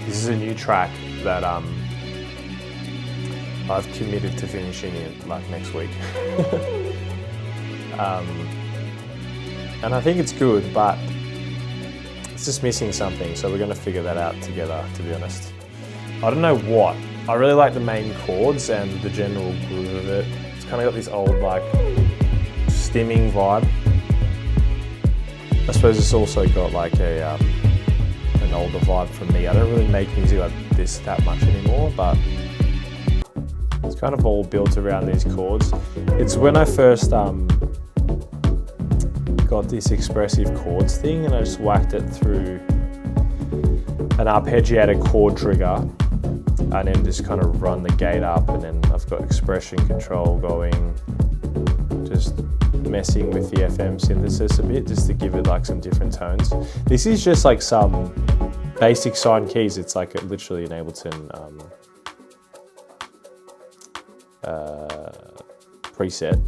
This is a new track that I've committed to finishing it like next week. And I think it's good, but it's just missing something, so we're going to figure that out together, to be honest. I don't know what. I really like the main chords and the general groove of it. It's kind of got this old like stimming vibe. I suppose it's also got like an older vibe from me. I don't really make music like this that much anymore, but it's kind of all built around these chords. It's when I first got this expressive chords thing, and I just whacked it through an arpeggiated chord trigger and then just kind of run the gate up, and then I've got expression control going, just messing with the FM synthesis a bit just to give it like some different tones. This is just like some basic sine keys. It's like literally an Ableton preset,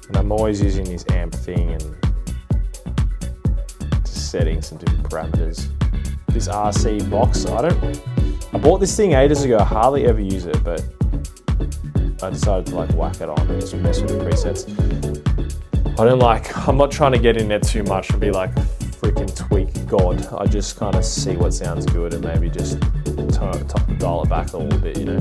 and I'm always using this amp thing and just setting some different parameters. This RC box, I bought this thing ages ago. I hardly ever use it, but I decided to like whack it on and just mess with the presets. I'm not trying to get in there too much and be like freaking tweak God. I just kind of see what sounds good and maybe just dial it back a little bit, you know.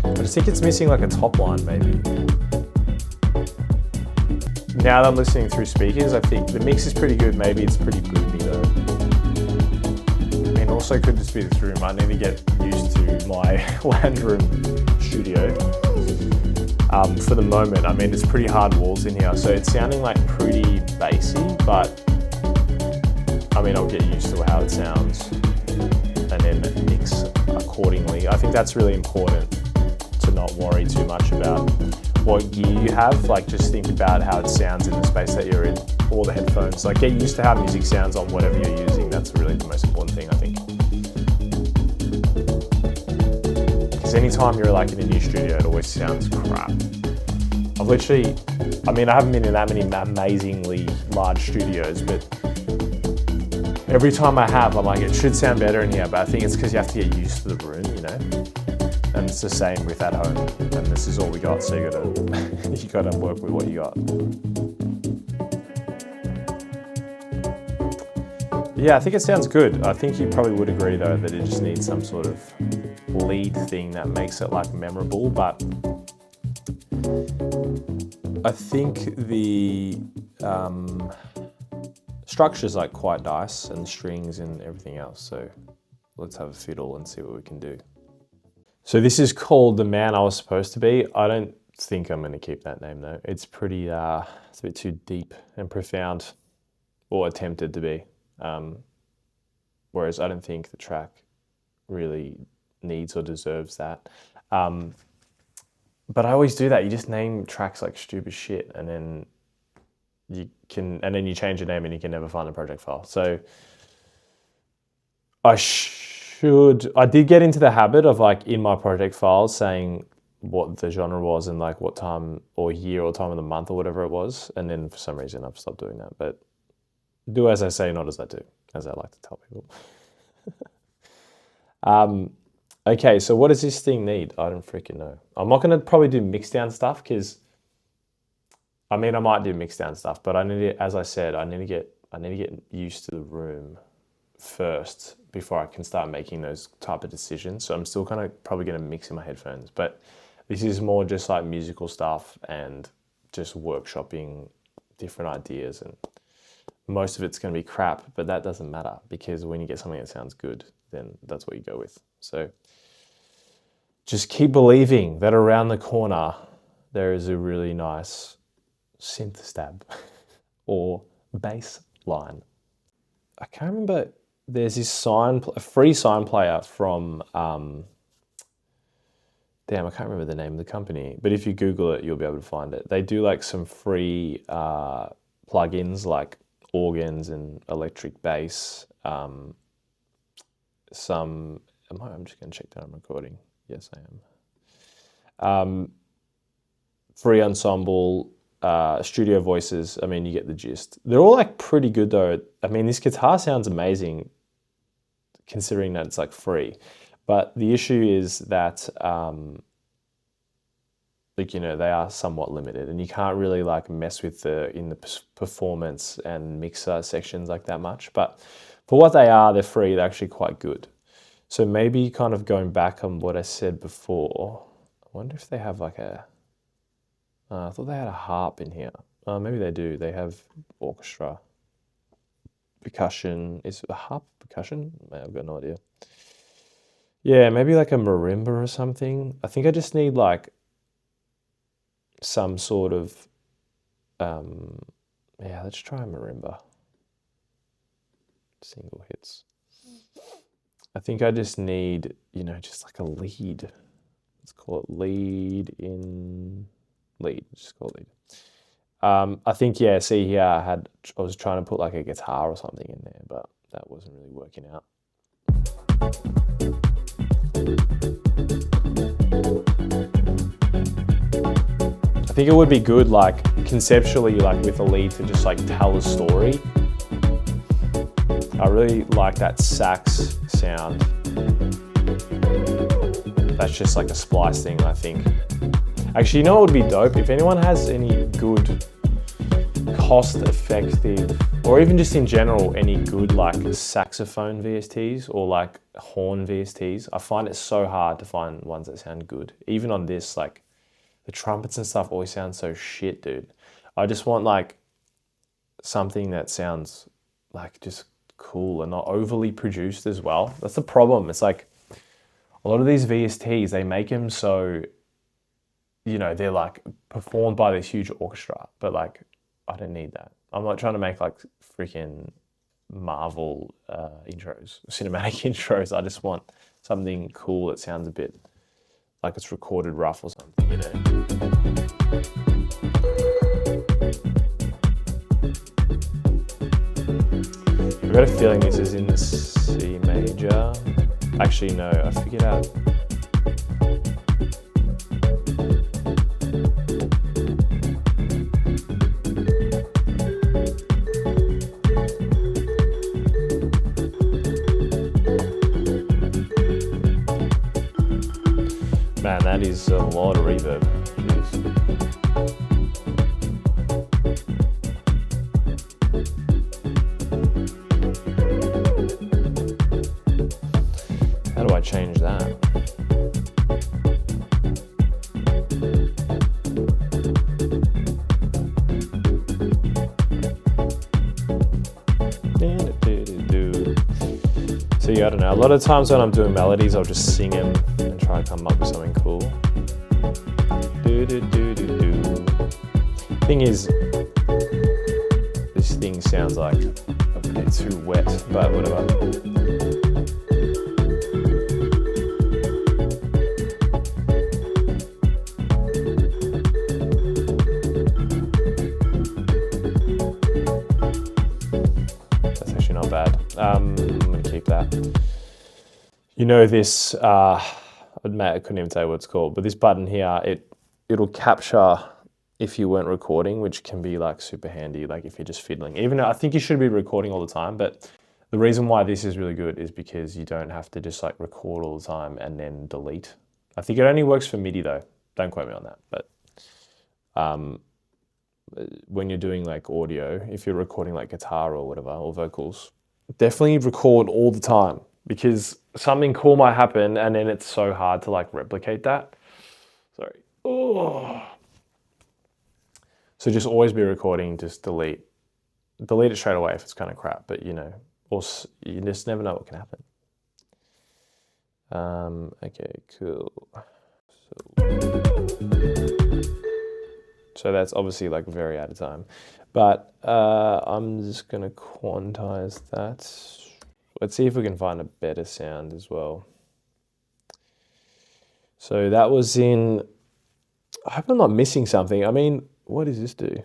I just think it's missing like a top line maybe. Now that I'm listening through speakers, I think the mix is pretty good. Maybe it's pretty boomy though. I mean, also could just be this room. I need to get used to my land room studio. For the moment, I mean, it's pretty hard walls in here, so it's sounding like pretty bassy, but I mean, I'll get used to how it sounds and then mix accordingly. I think that's really important, to not worry too much about what gear you have. Like, just think about how it sounds in the space that you're in, or the headphones. Like, get used to how music sounds on whatever you're using. That's really the most important thing, I think. Because anytime you're like in a new studio, it always sounds crap. I haven't been in that many amazingly large studios, but every time I have, I'm like, it should sound better in here, but I think it's because you have to get used to the room, you know? And it's the same with at home, and this is all we got, so you gotta work with what you got. Yeah, I think it sounds good. I think you probably would agree though that it just needs some sort of lead thing that makes it like memorable, but I think the structure's like quite nice, and the strings and everything else, so let's have a fiddle and see what we can do. So this is called The Man I Was Supposed to Be. I don't think I'm going to keep that name though. It's pretty, it's a bit too deep and profound, or attempted to be. Whereas I don't think the track really needs or deserves that. But I always do that. You just name tracks like stupid shit, and then you change your name and you can never find the project file. So I did get into the habit of like in my project files saying what the genre was and like what time or year or time of the month or whatever it was. And then for some reason I've stopped doing that. But do as I say, not as I do, as I like to tell people. Okay, so what does this thing need? I don't freaking know. I'm not going to probably do mixdown stuff because, I mean, I might do mixdown stuff, but I need to, as I said, I need to get used to the room first before I can start making those type of decisions. So I'm still kind of probably going to mix in my headphones, but this is more just like musical stuff and just workshopping different ideas, and most of it's going to be crap, but that doesn't matter because when you get something that sounds good, then that's what you go with. So just keep believing that around the corner there is a really nice synth stab or bass line. I can't remember. There's this a free sign player from, I can't remember the name of the company, but if you Google it, you'll be able to find it. They do like some free plugins like organs and electric bass. I'm just going to check that I'm recording. Yes, I am. Free ensemble, studio voices. I mean, you get the gist. They're all like pretty good though. I mean, this guitar sounds amazing considering that it's like free. But the issue is that like, you know, they are somewhat limited and you can't really like mess with the performance and mixer sections like that much. But for what they are, they're free. They're actually quite good. So maybe kind of going back on what I said before, I wonder if they have like I thought they had a harp in here. Maybe they do. They have orchestra, percussion. Is the harp percussion? I've got no idea. Yeah, maybe like a marimba or something. I think I just need like some sort of, yeah, let's try a marimba. Single hits. I think I just need, you know, just like a lead. Let's call it lead. Just call it lead. I think, yeah, see here I was trying to put like a guitar or something in there, but that wasn't really working out. I think it would be good, like conceptually, like with a lead to just like tell a story. I really like that sax sound. That's just like a splice thing, I think. Actually, you know what would be dope? If anyone has any good cost-effective, or even just in general, any good like saxophone VSTs or like horn VSTs, I find it so hard to find ones that sound good. Even on this, like the trumpets and stuff always sound so shit, dude. I just want like something that sounds like just cool and not overly produced as well. That's the problem. It's like a lot of these VSTs, they make them so, you know, they're like performed by this huge orchestra, but like I don't need that. I'm not trying to make like freaking Marvel intros, cinematic intros. I just want something cool that sounds a bit like it's recorded rough or something, you know. I've got a feeling this is in the C major. Actually, no, I figured out. Man, that is a lot of reverb. Jeez. How do I change that? See, I don't know. A lot of times when I'm doing melodies, I'll just sing them and try to come up with something cool. Thing is, this thing sounds like a bit too wet, but whatever. That's actually not bad. I'm gonna keep that. You know this, I couldn't even tell you what it's called, but this button here, it'll capture if you weren't recording, which can be like super handy, like if you're just fiddling. Even though I think you should be recording all the time, but the reason why this is really good is because you don't have to just like record all the time and then delete. I think it only works for MIDI though. Don't quote me on that, but when you're doing like audio, if you're recording like guitar or whatever, or vocals, definitely record all the time because something cool might happen and then it's so hard to like replicate that. Sorry. Oh. So just always be recording, just delete it straight away if it's kind of crap, but you know, or you just never know what can happen. Okay, cool. So that's obviously like very out of time, but I'm just gonna quantize that. Let's see if we can find a better sound as well. So that was in, I hope I'm not missing something. I mean, what does this do?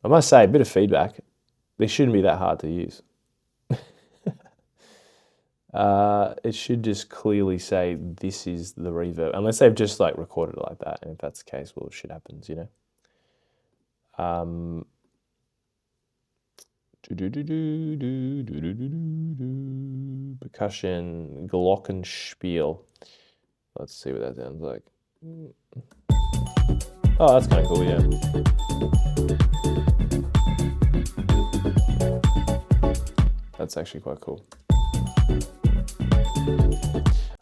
I must say, a bit of feedback. This shouldn't be that hard to use. It should just clearly say this is the reverb, unless they've just like recorded it like that. And if that's the case, well, shit happens, you know. Percussion, glockenspiel. Let's see what that sounds like. Oh, that's kind of cool, yeah. That's actually quite cool.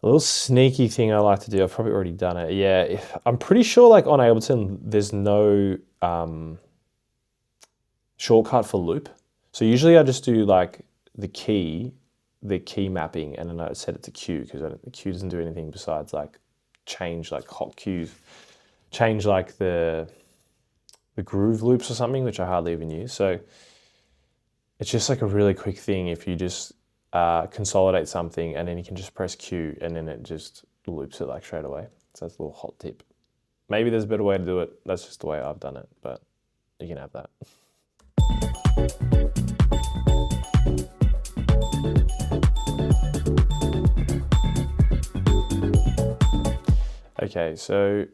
A little sneaky thing I like to do, I've probably already done it. Yeah, I'm pretty sure like on Ableton, there's no shortcut for loop. So usually I just do like the key mapping, and then I set it to Q, because the Q doesn't do anything besides like change like hot cues, change like the groove loops or something, which I hardly even use. So it's just like a really quick thing if you just consolidate something, and then you can just press Q and then it just loops it like straight away. So that's a little hot tip. Maybe there's a better way to do it. That's just the way I've done it, but you can have that. Okay, so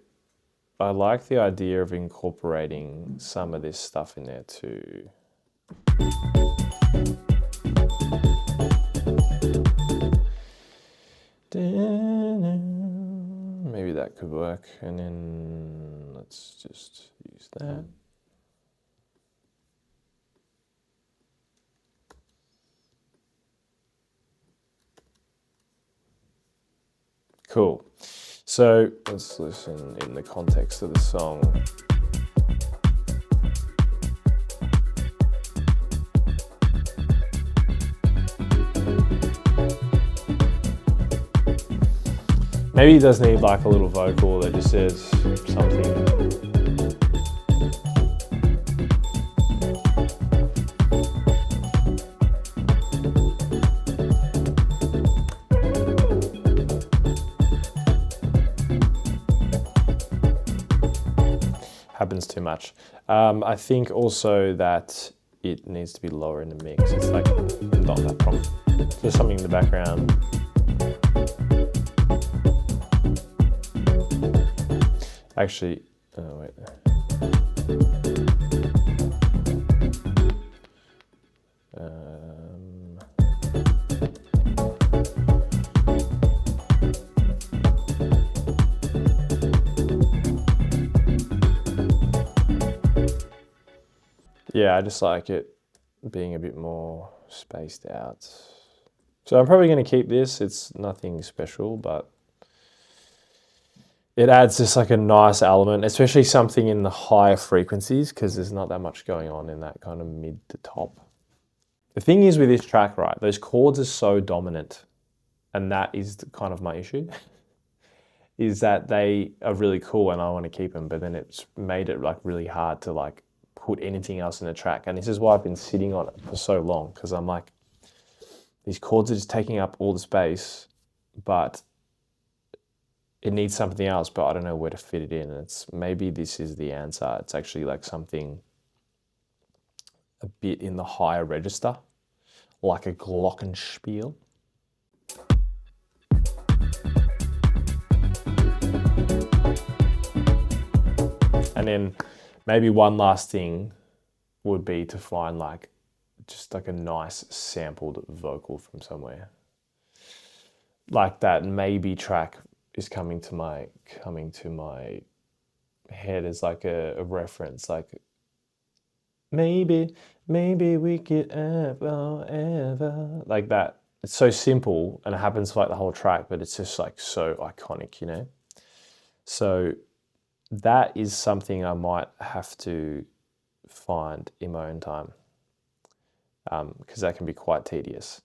I like the idea of incorporating some of this stuff in there too. Maybe that could work, and then let's just use that. Cool. So let's listen in the context of the song. Maybe it does need like a little vocal that just says something. Happens too much. I think also that it needs to be lower in the mix. It's like not that problem. There's something in the background. Actually, oh wait. Yeah, I just like it being a bit more spaced out. So I'm probably going to keep this. It's nothing special, but it adds just like a nice element, especially something in the higher frequencies, because there's not that much going on in that kind of mid to top. The thing is with this track, right, those chords are so dominant, and that is kind of my issue, is that they are really cool and I want to keep them, but then it's made it like really hard to like put anything else in the track. And this is why I've been sitting on it for so long, because I'm like, these chords are just taking up all the space, but it needs something else, but I don't know where to fit it in. It's maybe this is the answer. It's actually like something a bit in the higher register, like a glockenspiel. And then maybe one last thing would be to find like just like a nice sampled vocal from somewhere. Like that maybe track is coming to my head as like a reference, like maybe we could ever, like that. It's so simple and it happens for like the whole track, but it's just like so iconic, you know? So that is something I might have to find in my own time, because that can be quite tedious.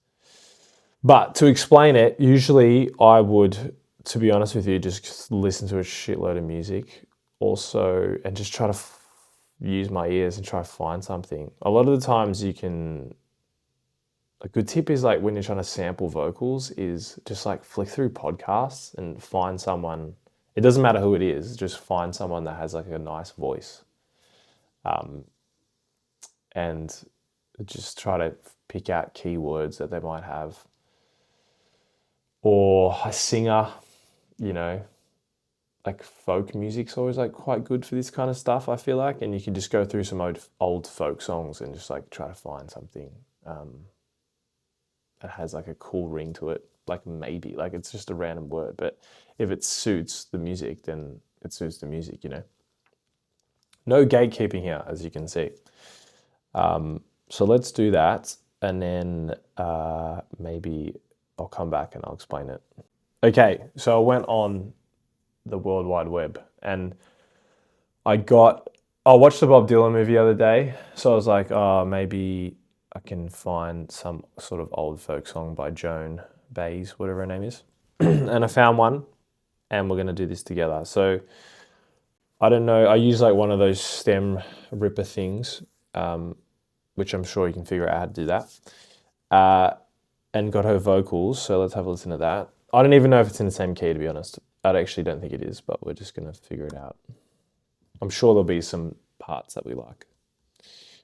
But to explain it, usually I would, to be honest with you, just listen to a shitload of music also and just try to use my ears and try to find something. A lot of the times a good tip is like when you're trying to sample vocals is just like flick through podcasts and find someone. It doesn't matter who it is, just find someone that has like a nice voice. And just try to pick out keywords that they might have. Or a singer, you know, like folk music's always like quite good for this kind of stuff, I feel like. And you can just go through some old folk songs and just like try to find something that has like a cool ring to it. Like maybe, like it's just a random word, but if it suits the music, then it suits the music, you know. No gatekeeping here, as you can see. So let's do that, and then maybe I'll come back and I'll explain it. Okay, so I went on the World Wide Web and I watched the Bob Dylan movie the other day, so I was like, oh, maybe I can find some sort of old folk song by Joan Baez, whatever her name is. And I found one, and we're going to do this together. So I don't know, I use like one of those stem ripper things, which I'm sure you can figure out how to do that, and got her vocals. So let's have a listen to that. I don't even know if it's in the same key, to be honest. I actually don't think it is, but we're just going to figure it out. I'm sure there'll be some parts that we like.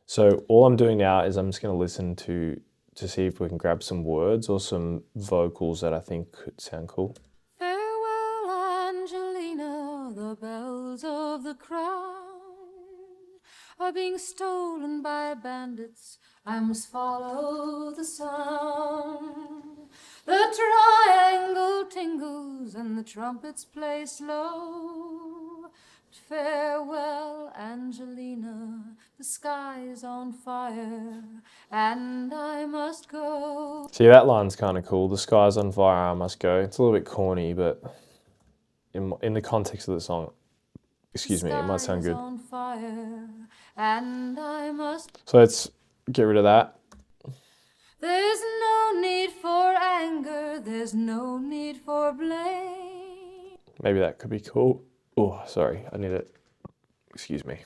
So all I'm doing now is I'm just going to listen to see if we can grab some words or some vocals that I think could sound cool. Farewell, Angelina, the bells of the crown are being stolen by bandits. I must follow the sound. The triangle tingles and the trumpets play slow. Farewell, Angelina, the sky's on fire, and I must go. See, that line's kind of cool. The sky's on fire, I must go. It's a little bit corny, but in the context of the song, excuse me, it might sound good. On fire, and I must. So let's get rid of that. There's no need for anger, there's no need for blame. Maybe that could be cool. Oh, sorry, I need it. Excuse me.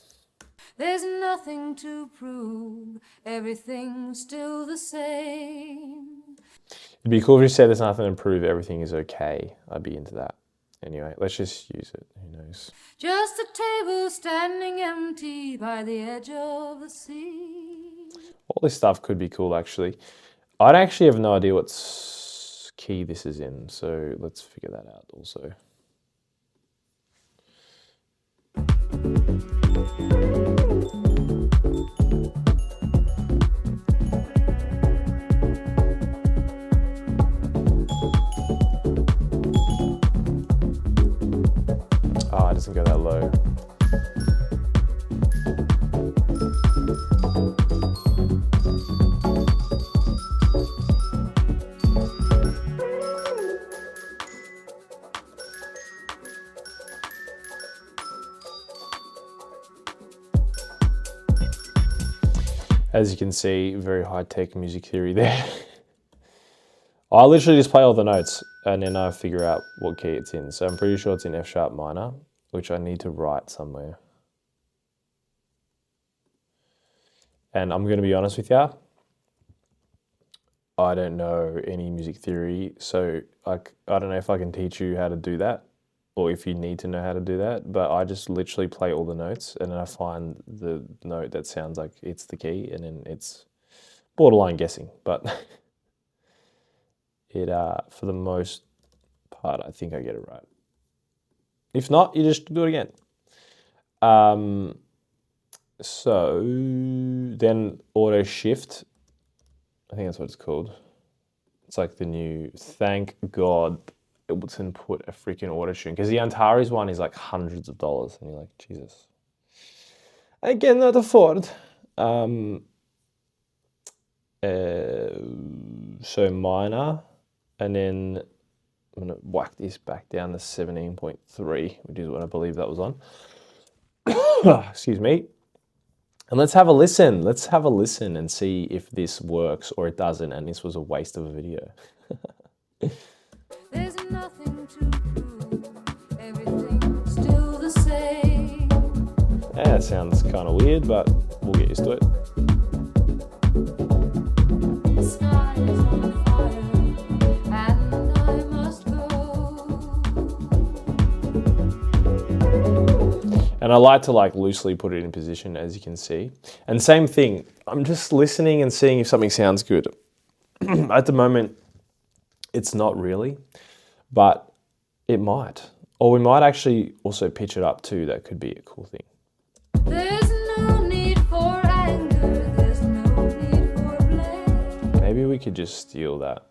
There's nothing to prove, everything's still the same. It'd be cool if you said there's nothing to prove, everything is okay. I'd be into that. Anyway, let's just use it. Who knows? Just a table standing empty by the edge of the sea. All this stuff could be cool, actually. I'd actually have no idea what key this is in, so let's figure that out also. Ah, it doesn't go that low. As you can see, very high-tech music theory there. I literally just play all the notes and then I figure out what key it's in. So I'm pretty sure it's in F sharp minor, which I need to write somewhere. And I'm going to be honest with you, I don't know any music theory, so I don't know if I can teach you how to do that or if you need to know how to do that, but I just literally play all the notes and then I find the note that sounds like it's the key, and then it's borderline guessing, but it for the most part I think I get it right. If not, you just do it again. So then auto shift, I think that's what it's called. It's like the new, thank God Ableton put a freaking auto tune, because the Antares one is like hundreds of dollars and you're like, Jesus, I cannot afford. So minor, and then I'm gonna whack this back down to 17.3, which is what I believe that was on. Excuse me. And let's have a listen. Let's have a listen and see if this works or it doesn't, and this was a waste of a video. There's nothing to prove, everything's still the same. Yeah, it sounds kind of weird, but we'll get used to it. The sky is on fire, and I must go. And I like to like loosely put it in position, as you can see. And same thing, I'm just listening and seeing if something sounds good. At the moment, it's not really, but it might. Or we might actually also pitch it up too. That could be a cool thing. There's no need for anger, there's no need for blame. Maybe we could just steal that.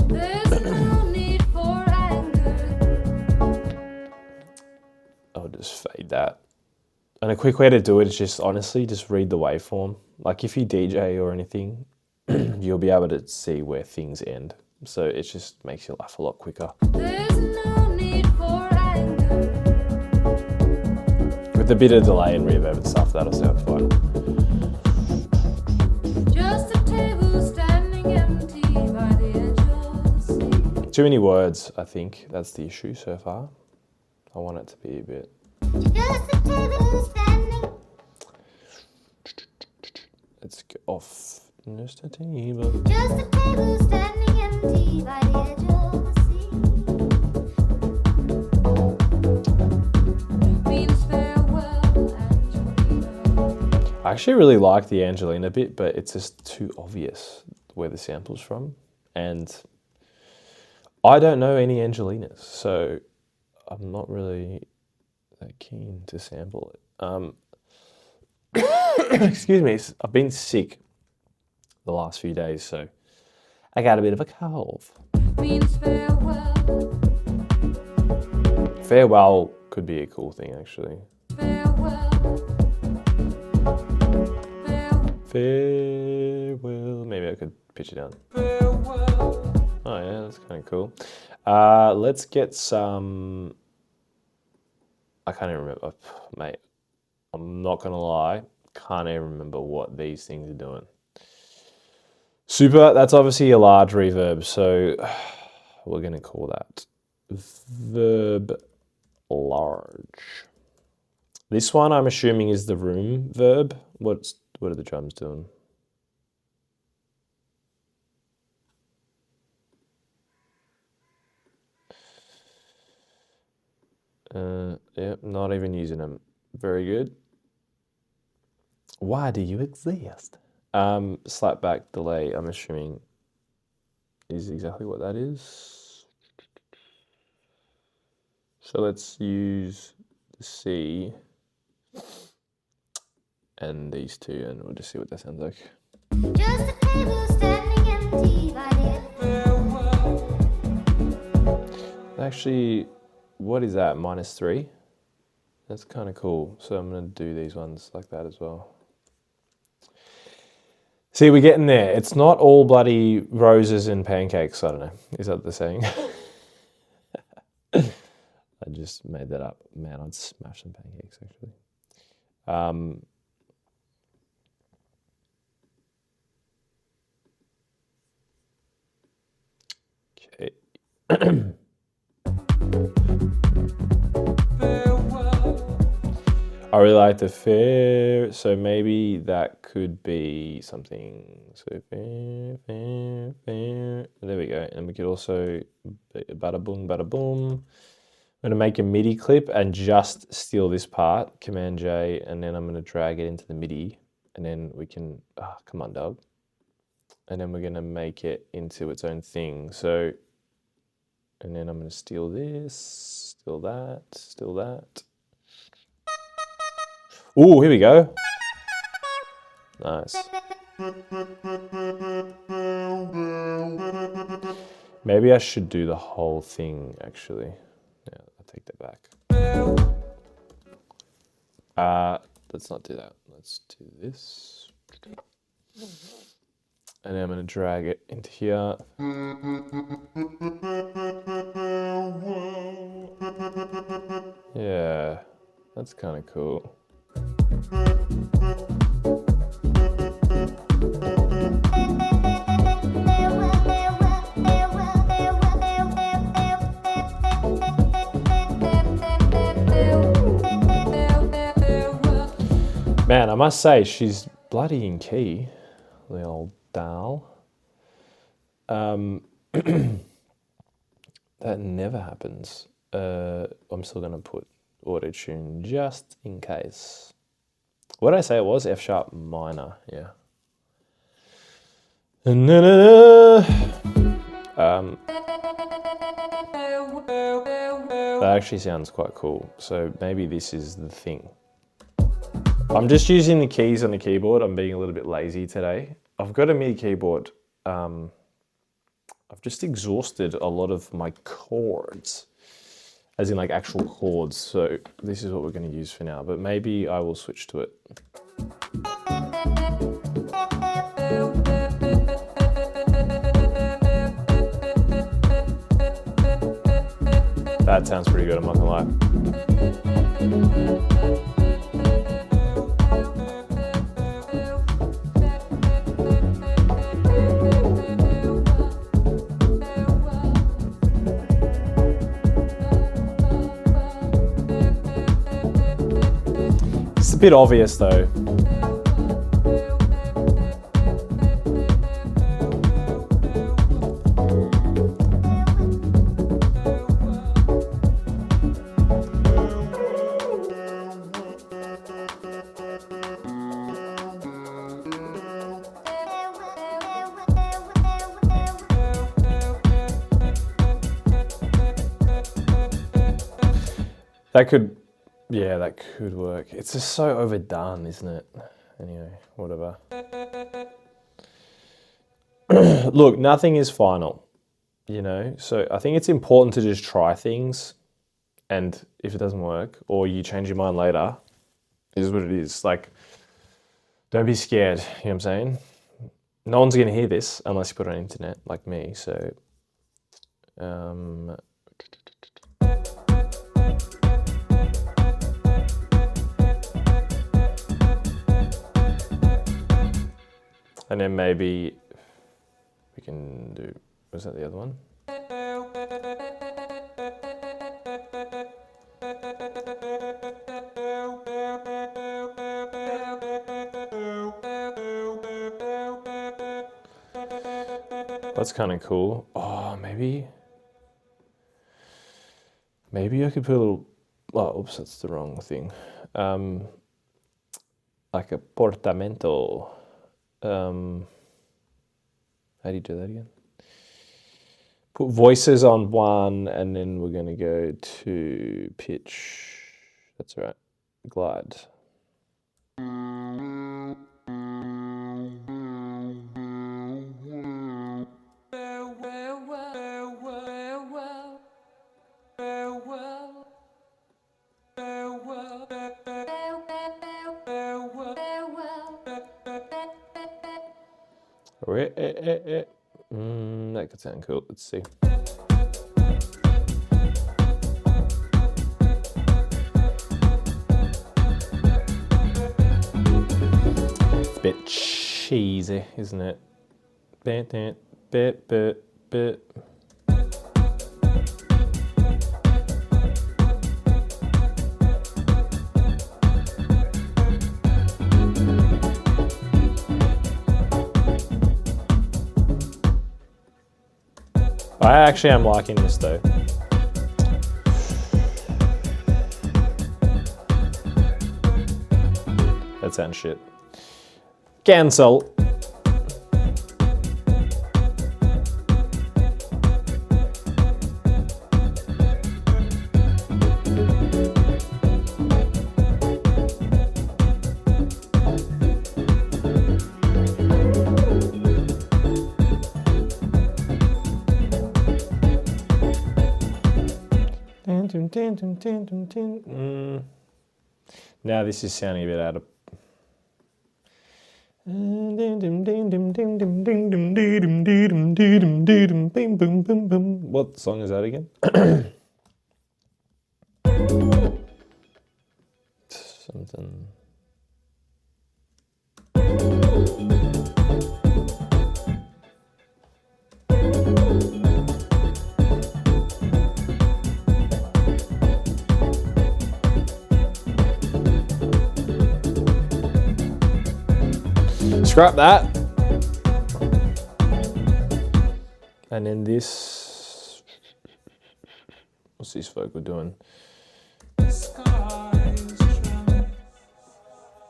There's no need for anger. I'll just fade that. And a quick way to do it is just honestly just read the waveform. Like if you DJ or anything, you'll be able to see where things end. So it just makes your life a lot quicker. There's no need for anger. With a bit of delay and reverb and stuff, that'll sound fine. Just a table standing empty by the edge of the sea. Too many words, I think. That's the issue so far. I want it to be a bit... Just a table standing. Let's go off. Just a table. Just a table standing empty by the edge of the sea. Means farewell, Angelina. I actually really like the Angelina bit, but it's just too obvious where the sample's from. And I don't know any Angelinas, so I'm not really that keen to sample it. Excuse me, I've been sick the last few days, so I got a bit of a cold. Means farewell. Farewell could be a cool thing, actually. Farewell. Farewell. Maybe I could pitch it down. Farewell. Oh yeah, that's kind of cool. Let's get some... I can't even remember, mate. I'm not gonna lie, can't even remember what these things are doing. Super, that's obviously a large reverb, so we're gonna call that verb large. This one I'm assuming is the room verb. What are the drums doing? Yeah, not even using them. Very good. Why do you exist? Slap back delay, I'm assuming, is exactly what that is. So let's use the C and these two, and we'll just see what that sounds like. Just a table standing empty by the Actually, what is that? -3? That's kind of cool. So I'm going to do these ones like that as well. See, we're getting there. It's not all bloody roses and pancakes. I don't know. Is that the saying? I just made that up. Man, I'd smash some pancakes, actually. Okay. I really like the fair, so maybe that could be something. So fair. There we go. And we could also bada boom, bada boom. I'm gonna make a MIDI clip and just steal this part, Command J, and then I'm gonna drag it into the MIDI, and then we can, come on, dog. And then we're gonna make it into its own thing. So, and then I'm gonna steal this, steal that, steal that. Ooh, here we go. Nice. Maybe I should do the whole thing, actually. Yeah, I'll take that back. Let's not do that. Let's do this. And then I'm going to drag it into here. Yeah, that's kind of cool. Man, I must say, she's bloody in key, the old doll. That never happens. I'm still going to put auto-tune just in case. What did I say it was? F sharp minor, yeah. That actually sounds quite cool. So maybe this is the thing. I'm just using the keys on the keyboard. I'm being a little bit lazy today. I've got a MIDI keyboard. I've just exhausted a lot of my chords, as in like actual chords. So this is what we're going to use for now, but maybe I will switch to it. That sounds pretty good, I'm not gonna lie. It's a bit obvious though. That could, yeah, that could work. It's just so overdone, isn't it? Anyway, whatever. Look, nothing is final, you know? So I think it's important to just try things, and if it doesn't work, or you change your mind later, it is what it is. Like, don't be scared, you know what I'm saying? No one's gonna hear this unless you put it on the internet, like me, so... And then maybe we can do, was that the other one? That's kind of cool. Oh, maybe I could put a little, oh, oops, that's the wrong thing. Like a portamento. How do you do that again? Put voices on one, and then we're going to go to pitch. That's right. Glide. That could sound cool. Let's see. It's a bit cheesy, isn't it? Bit. I actually am liking this though. That sounds shit. Cancel. Now this is sounding a bit out of... What song is that again? Something... Scrap that. And then this, what's this vocal doing?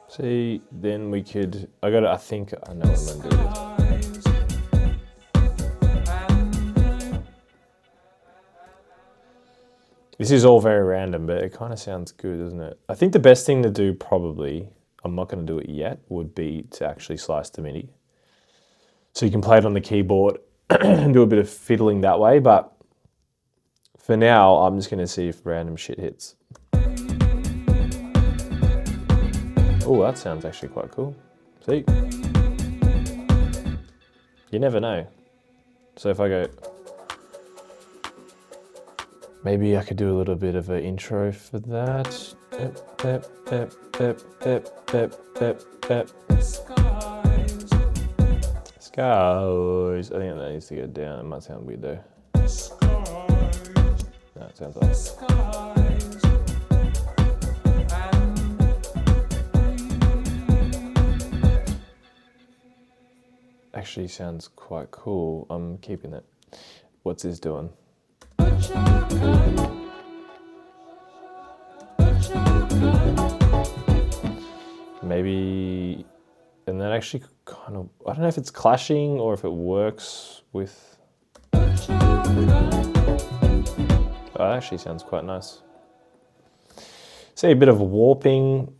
See, then we could, I think I know what I'm gonna do. This is all very random, but it kind of sounds good, doesn't it? I think the best thing to do probably, I'm not going to do it yet, would be to actually slice to MIDI. So you can play it on the keyboard and do a bit of fiddling that way, but for now, I'm just going to see if random shit hits. Oh, that sounds actually quite cool. See? You never know. So if I go... Maybe I could do a little bit of an intro for that. Skies. I think that needs to go down. It might sound weird though. No, it sounds like... Actually sounds quite cool. I'm keeping it. What's this doing? Maybe, and that actually kind of, I don't know if it's clashing or if it works with, oh, that actually sounds quite nice. See, a bit of warping,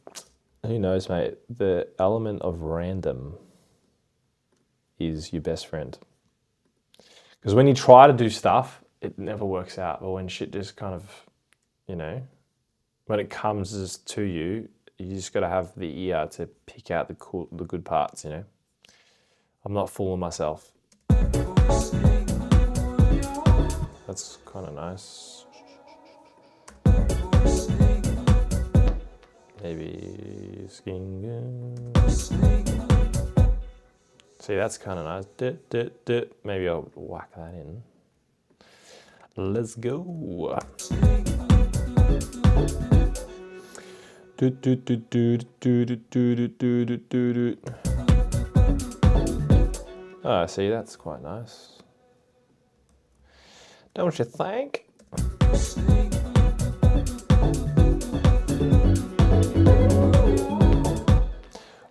who knows, mate, the element of random is your best friend. Because when you try to do stuff, it never works out. But when shit just kind of, you know, when it comes to you, you just got to have the ear to pick out the good parts, you know. I'm not fooling myself. That's kind of nice. Maybe skin. See, that's kind of nice. Maybe I'll whack that in. Let's go. Oh, see, that's quite nice. Don't you think?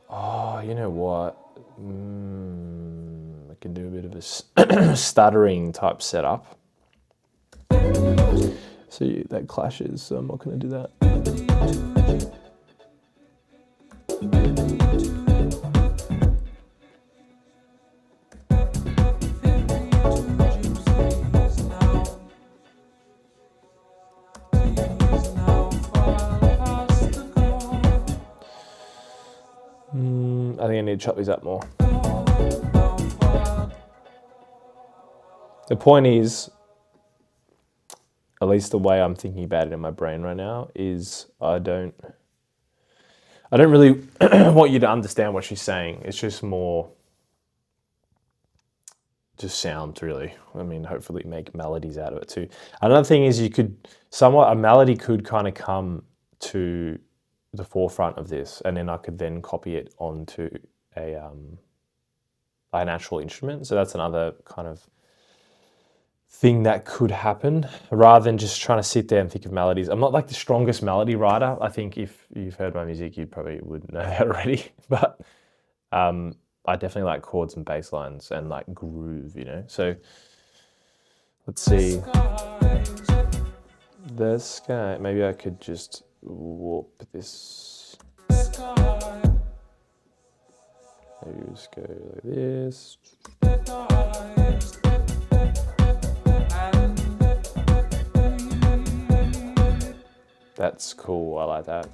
Oh, you know what? I can do a bit of a stuttering type setup. See, that clashes, so I'm not going to do that. I think I need to chop these up more. The point is, at least the way I'm thinking about it in my brain right now, is I don't really want you to understand what she's saying. It's just more just sound, really. I mean, hopefully make melodies out of it too. Another thing is a melody could kind of come to the forefront of this, and then I could then copy it onto an actual instrument. So that's another kind of thing that could happen, rather than just trying to sit there and think of melodies. I'm not like the strongest melody writer. I think if you've heard my music, you probably would know that already. But I definitely like chords and bass lines and like groove, you know. So let's see. The sky. Maybe I could just warp this. Maybe just go like this. That's cool, I like that.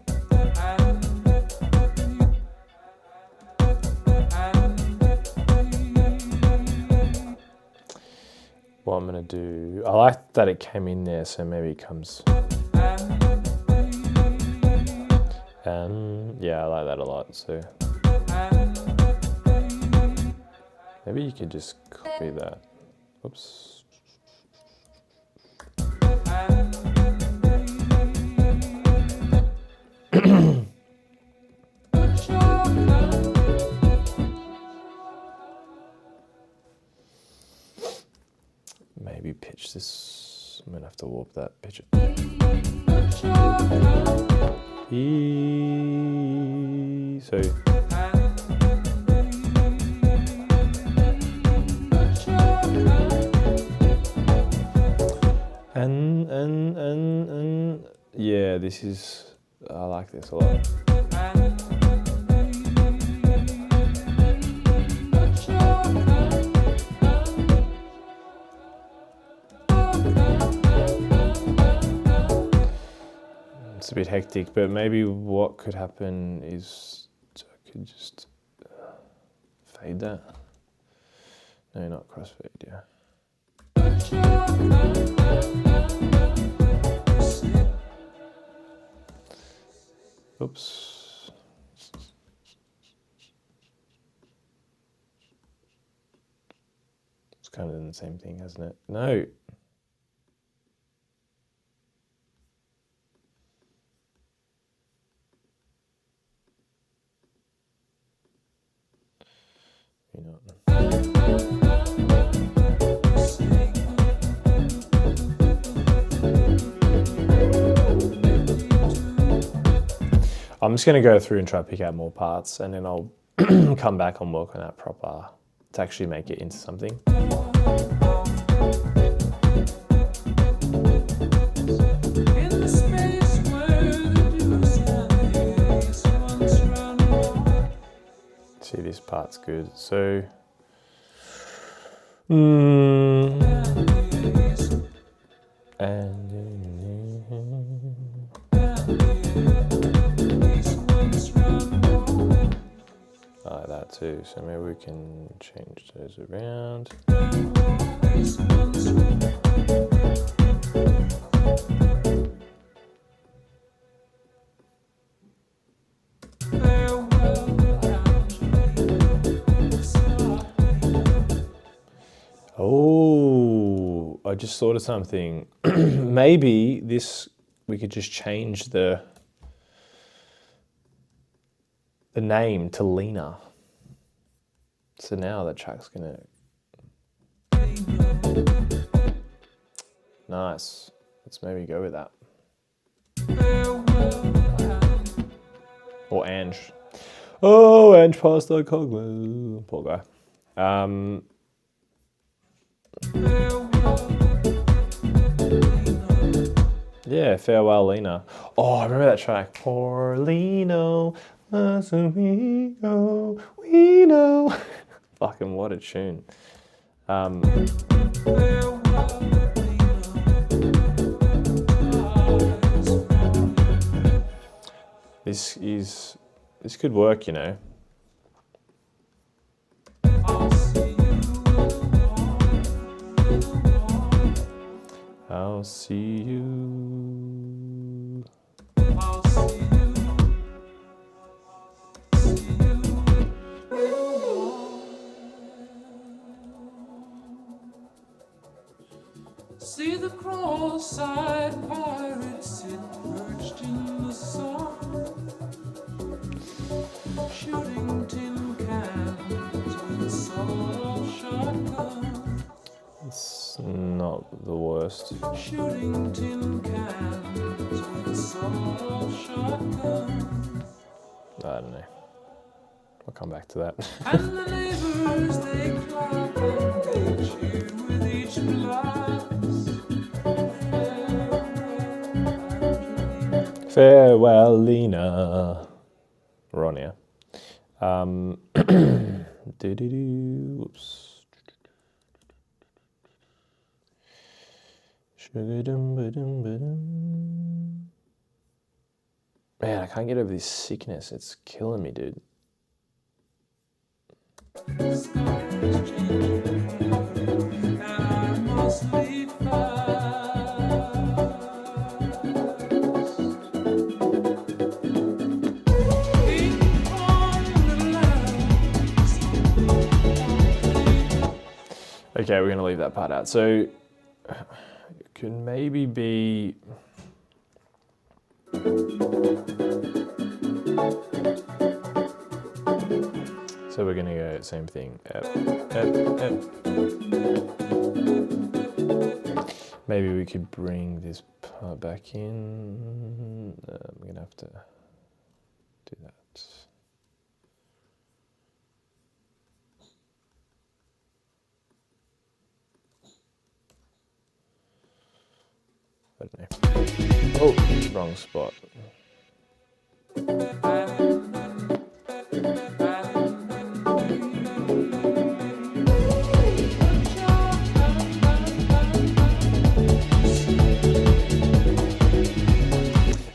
What I'm gonna do, I like that it came in there, so maybe it comes. Yeah, I like that a lot, so. Maybe you could just copy that. Oops. Maybe pitch this. I'm gonna have to warp that. Pitch it. So. And and. Yeah, this is. I like this a lot. It's a bit hectic, but maybe what could happen is I could just fade that. No, not crossfade, yeah. Oops. It's kind of doing the same thing, hasn't it? No. You know. I'm just going to go through and try to pick out more parts, and then I'll come back and work on that proper to actually make it into something. See, this part's good. So, I like that too. So maybe we can change those around. Oh, I just thought of something. Maybe this, we could just change the name to Lena. So now the track's gonna. Nice. Let's maybe go with that. Or Ange. Oh, Ange Pasta Coglu. Poor guy. Yeah, Farewell Lena. Oh, I remember that track. Poor Leno, we know. Fucking what a tune. This could work, you know. I'll see you. I'll see you. See the cross-eyed pirates sit perched in the sun, shooting tin cans with a sawed-off shotgun. It's not the worst. Shooting tin cans with a sawed-off shotgun. I don't know. I'll come back to that. And the neighbors, they clap and they cheer with each blast. Farewell, Lena. We're on here. Whoops. Man, I can't get over this sickness. It's killing me, dude. Okay, we're going to leave that part out. So it could maybe be... So we're going to go same thing. Maybe we could bring this part back in. I'm going to have to do that. I don't know. Oh, wrong spot.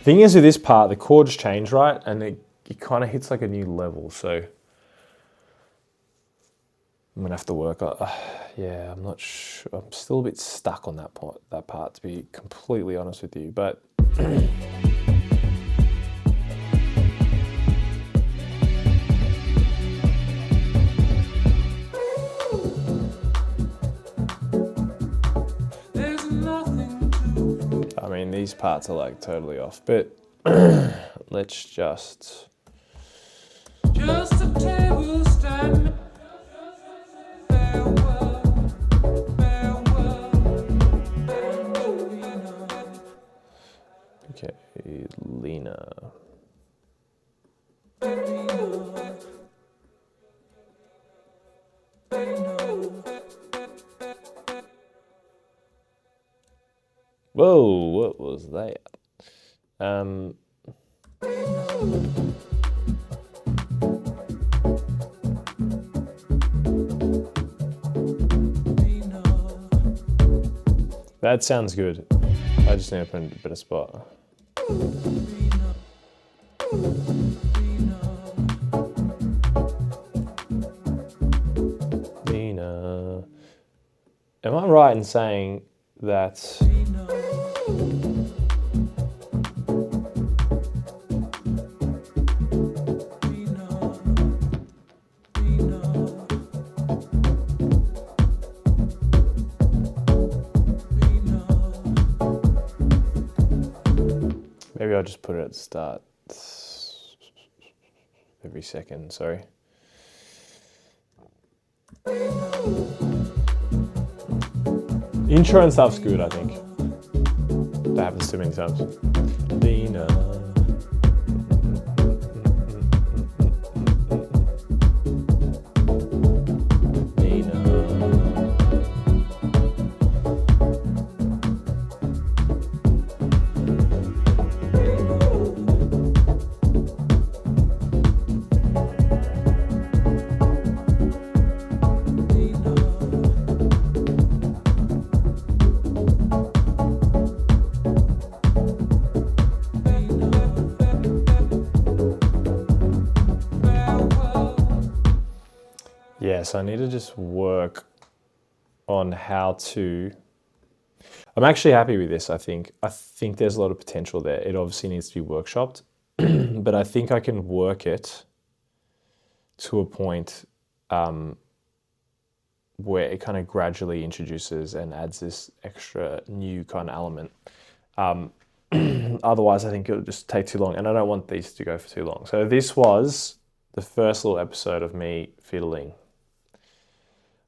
Thing is, with this part, the chords change, right? And it kind of hits like a new level. So I'm gonna have to work on. Yeah, I'm not sure. I'm still a bit stuck on that part, to be completely honest with you. But I mean, these parts are like totally off. But let's just a table stand. Okay, Lena. Whoa, what was that? That sounds good. I just need to put in a better spot. Lena. Am I right in saying that maybe I'll just put it at the start every second, sorry. Intro and stuff's good, I think. That happens too many times. Lena. Yes, I need to just work on how to. I'm actually happy with this, I think. I think there's a lot of potential there. It obviously needs to be workshopped, but I think I can work it to a point where it kind of gradually introduces and adds this extra new kind of element. Otherwise, I think it'll just take too long, and I don't want these to go for too long. So this was the first little episode of me fiddling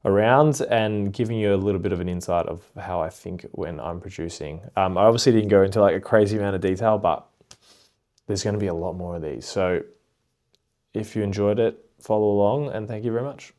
around and giving you a little bit of an insight of how I think when I'm producing. I obviously didn't go into like a crazy amount of detail, but there's going to be a lot more of these. So if you enjoyed it, follow along, and thank you very much.